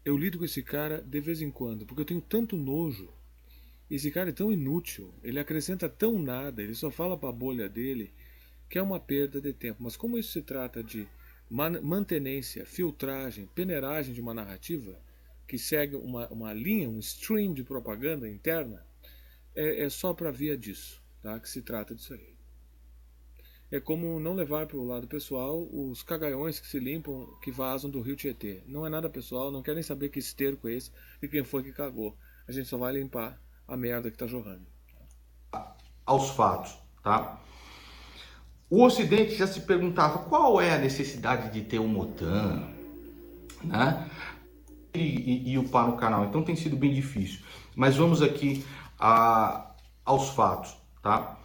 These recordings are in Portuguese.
eu lido com esse cara de vez em quando, porque eu tenho tanto nojo. Esse cara é tão inútil, ele acrescenta tão nada, ele só fala para a bolha dele, que é uma perda de tempo. Mas como isso se trata de mantenência, filtragem, peneiragem de uma narrativa que segue uma linha, um stream de propaganda interna, é só para via disso, tá? Que se trata disso aí. É como não levar para o lado pessoal os cagaiões que se limpam, que vazam do rio Tietê. Não é nada pessoal, não querem saber que esterco é esse e quem foi que cagou. A gente só vai limpar a merda que está jorrando. Aos fatos, tá? O Ocidente já se perguntava qual é a necessidade de ter uma OTAN, né? E upar no canal, então tem sido bem difícil. Mas vamos aqui aos fatos, tá?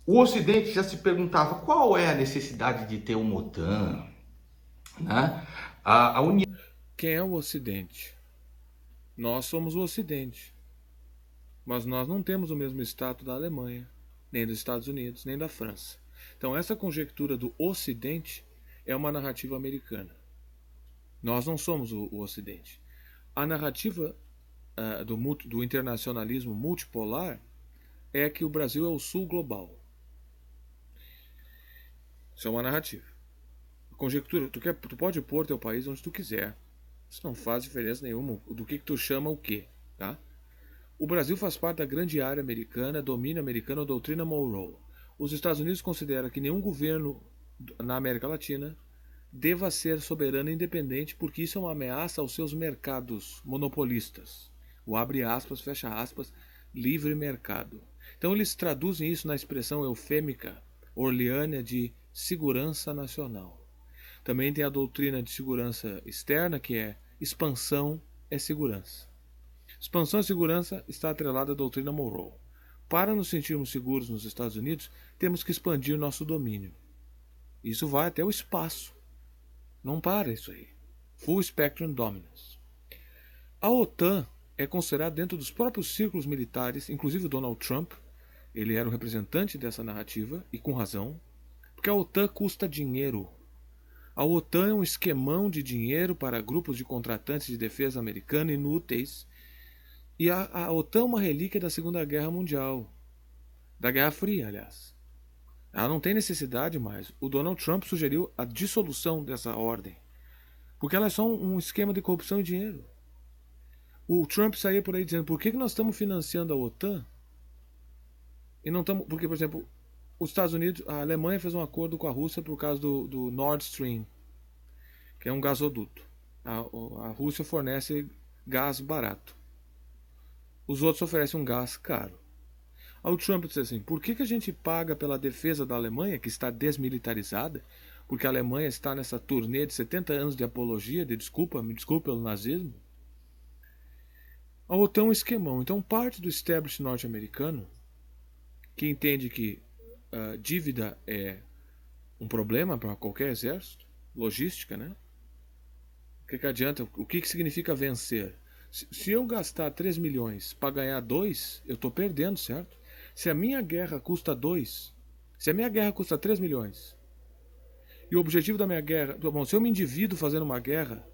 O Ocidente já se perguntava qual é a necessidade de ter uma OTAN, né? A União. Quem é o Ocidente? Nós somos o Ocidente. Mas nós não temos o mesmo status da Alemanha, nem dos Estados Unidos, nem da França. Então, essa conjectura do Ocidente é uma narrativa americana. Nós não somos o Ocidente. A narrativa do internacionalismo multipolar é que o Brasil é o Sul global. Isso é uma narrativa. Conjectura, tu pode pôr teu país onde tu quiser. Isso não faz diferença nenhuma do que tu chama o quê, tá? O Brasil faz parte da grande área americana, domínio americano ou doutrina Monroe. Os Estados Unidos consideram que nenhum governo na América Latina deva ser soberano e independente, porque isso é uma ameaça aos seus mercados monopolistas. O abre aspas, fecha aspas, livre mercado. Então eles traduzem isso na expressão eufêmica orleânia de segurança nacional. Também tem a doutrina de segurança externa, que é expansão é segurança. Expansão e segurança está atrelada à doutrina Monroe. Para nos sentirmos seguros nos Estados Unidos, temos que expandir nosso domínio. Isso vai até o espaço. Não para isso aí. Full Spectrum Dominance. A OTAN é considerada dentro dos próprios círculos militares, inclusive o Donald Trump, ele era o representante dessa narrativa, e com razão, porque a OTAN custa dinheiro. A OTAN é um esquemão de dinheiro para grupos de contratantes de defesa americana inúteis. E a OTAN é uma relíquia da Segunda Guerra Mundial. Da Guerra Fria, aliás. Ela não tem necessidade mais. O Donald Trump sugeriu a dissolução dessa ordem. Porque ela é só um esquema de corrupção e dinheiro. O Trump saía por aí dizendo: por que nós estamos financiando a OTAN? E não estamos. Porque, por exemplo, os Estados Unidos, a Alemanha fez um acordo com a Rússia por causa do Nord Stream, que é um gasoduto. A Rússia fornece gás barato. Os outros oferecem um gás caro. Aí o Trump disse assim: por que a gente paga pela defesa da Alemanha, que está desmilitarizada? Porque a Alemanha está nessa turnê de 70 anos de apologia, de desculpa, me desculpe pelo nazismo. A OTAN é um esquemão. Então, parte do establishment norte-americano, que entende que dívida é um problema para qualquer exército, logística, né? O que adianta? O que significa vencer? Se eu gastar 3 milhões para ganhar 2, eu estou perdendo, certo? Se a minha guerra custa 2, se a minha guerra custa 3 milhões, e o objetivo da minha guerra... Bom, se eu me endivido fazendo uma guerra,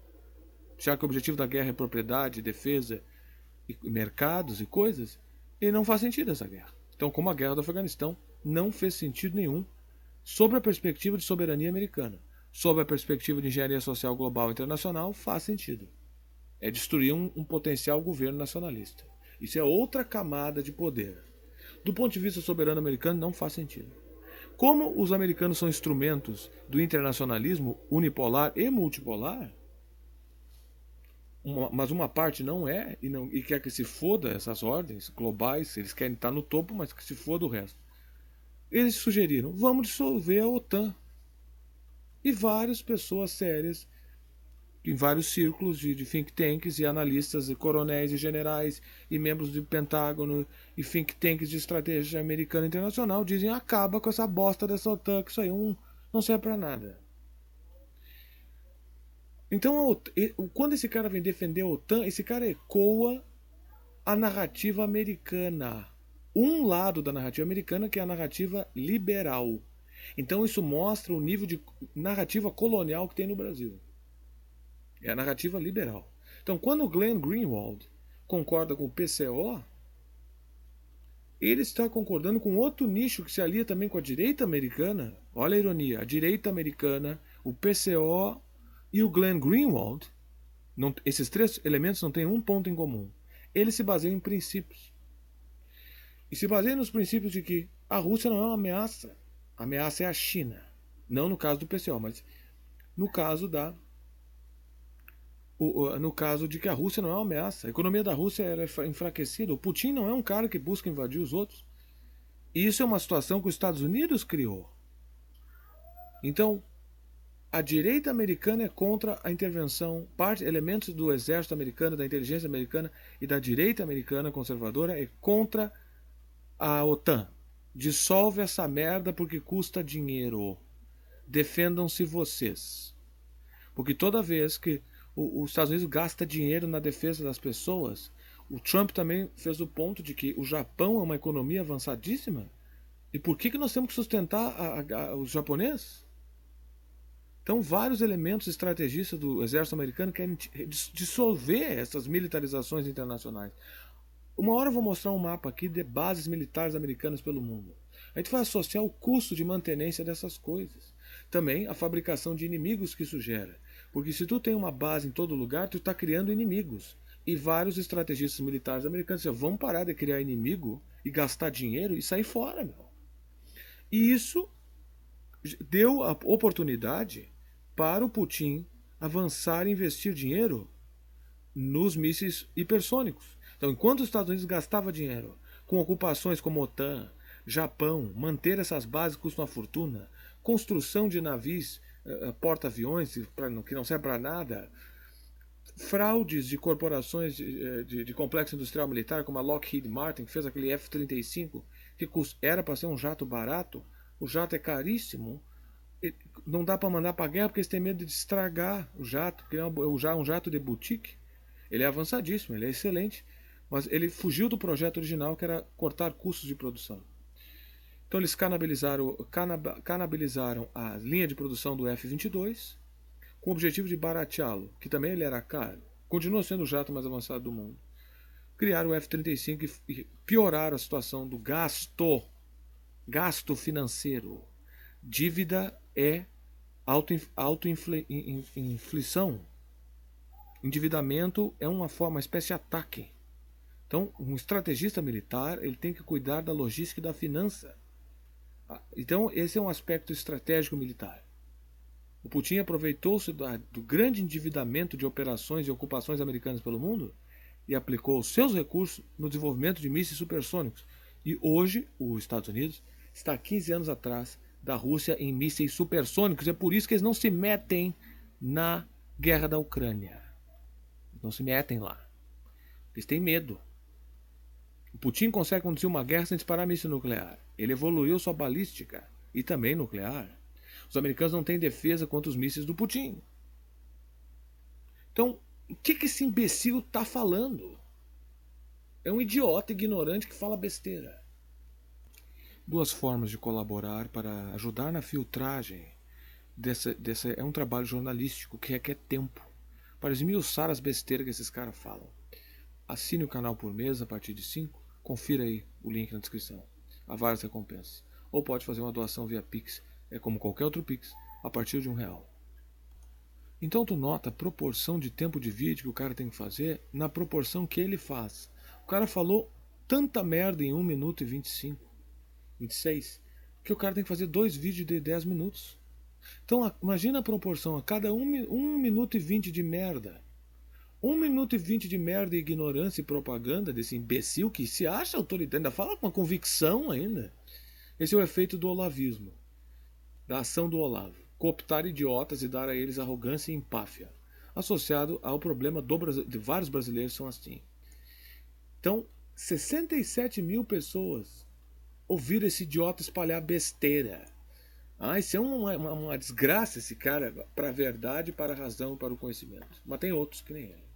já que o objetivo da guerra é propriedade, defesa, e mercados e coisas, e não faz sentido essa guerra. Então, como a guerra do Afeganistão não fez sentido nenhum sob a perspectiva de soberania americana. Sob a perspectiva de engenharia social global internacional, faz sentido. É destruir um potencial governo nacionalista. Isso é outra camada de poder. Do ponto de vista soberano americano, não faz sentido. Como os americanos são instrumentos do internacionalismo unipolar e multipolar, mas uma parte não é e quer que se foda essas ordens globais, eles querem estar no topo, mas que se foda o resto. Eles sugeriram: vamos dissolver a OTAN. E várias pessoas sérias, em vários círculos de think tanks e analistas, e coronéis e generais, e membros do Pentágono, e think tanks de estratégia americana e internacional, dizem: acaba com essa bosta dessa OTAN, que isso aí não serve para nada. Então, quando esse cara vem defender a OTAN, esse cara ecoa a narrativa americana. Um lado da narrativa americana, que é a narrativa liberal. Então isso mostra o nível de narrativa colonial que tem no Brasil. É a narrativa liberal. Então, quando o Glenn Greenwald concorda com o PCO, ele está concordando com outro nicho que se alia também com a direita americana. Olha a ironia, a direita americana, o PCO e o Glenn Greenwald, esses três elementos não têm um ponto em comum. Eles se baseiam em princípios. E se baseiam nos princípios de que a Rússia não é uma ameaça. A ameaça é a China. Não no caso do PCO, mas no caso de que a Rússia não é uma ameaça. A economia da Rússia é enfraquecida. O Putin não é um cara que busca invadir os outros. E isso é uma situação que os Estados Unidos criou. Então, a direita americana é contra a intervenção, elementos do exército americano, da inteligência americana e da direita americana conservadora é contra a OTAN. Dissolve essa merda porque custa dinheiro. Defendam-se vocês. Porque toda vez que os Estados Unidos gasta dinheiro na defesa das pessoas, o Trump também fez o ponto de que o Japão é uma economia avançadíssima. E por que nós temos que sustentar os japoneses? Então, vários elementos estrategistas do exército americano querem dissolver essas militarizações internacionais. Uma hora eu vou mostrar um mapa aqui de bases militares americanas pelo mundo. A gente vai associar o custo de mantenência dessas coisas. Também a fabricação de inimigos que isso gera. Porque se tu tem uma base em todo lugar, tu está criando inimigos. E vários estrategistas militares americanos dizem, vamos parar de criar inimigo e gastar dinheiro e sair fora, meu. E isso deu a oportunidade para o Putin avançar e investir dinheiro nos mísseis hipersônicos. Então, enquanto os Estados Unidos gastavam dinheiro com ocupações como OTAN, Japão, manter essas bases custa uma fortuna, construção de navios, porta-aviões que não serve para nada, fraudes de corporações de complexo industrial militar, como a Lockheed Martin, que fez aquele F-35, que era para ser um jato barato, o jato é caríssimo, não dá para mandar para a guerra porque eles têm medo de estragar o jato, porque é um jato de boutique. Ele é avançadíssimo, ele é excelente, mas ele fugiu do projeto original, que era cortar custos de produção. Então eles canabilizaram a linha de produção do F-22 com o objetivo de barateá-lo, que também ele era caro. Continua sendo o jato mais avançado do mundo. Criaram o F-35 e pioraram a situação do gasto financeiro. Dívida é autoinflição. Endividamento é uma espécie de ataque. Então, um estrategista militar ele tem que cuidar da logística e da finança. Então, esse é um aspecto estratégico militar. O Putin aproveitou-se do grande endividamento de operações e ocupações americanas pelo mundo e aplicou os seus recursos no desenvolvimento de mísseis supersônicos. E hoje, os Estados Unidos está 15 anos atrás da Rússia em mísseis supersônicos. É por isso que eles não se metem na guerra da Ucrânia. Não se metem lá. Eles têm medo. O Putin consegue conduzir uma guerra sem disparar míssil nuclear. Ele evoluiu sua balística e também nuclear. Os americanos não têm defesa contra os mísseis do Putin. Então, o que esse imbecil está falando? É um idiota ignorante que fala besteira. Duas formas de colaborar para ajudar na filtragem é um trabalho jornalístico que requer tempo para esmiuçar as besteiras que esses caras falam. Assine o canal por mês a partir de 5. Confira aí o link na descrição. Há várias recompensas. Ou pode fazer uma doação via Pix. É como qualquer outro Pix, a partir de R$1. Então tu nota a proporção de tempo de vídeo que o cara tem que fazer na proporção que ele faz. O cara falou tanta merda em 1 minuto e 25, 26, que o cara tem que fazer 2 vídeos de 10 minutos. Então imagina a proporção, a cada 1 minuto e 20 de merda. 1 minuto e 20 de merda e ignorância e propaganda desse imbecil que se acha autoritário, ainda fala com uma convicção ainda. Esse é o efeito do olavismo, da ação do Olavo. Cooptar idiotas e dar a eles arrogância e empáfia, associado ao problema de vários brasileiros são assim. Então, 67 mil pessoas ouviram esse idiota espalhar besteira. Isso é uma desgraça, esse cara, para a verdade, para a razão, para o conhecimento. Mas tem outros que nem ele.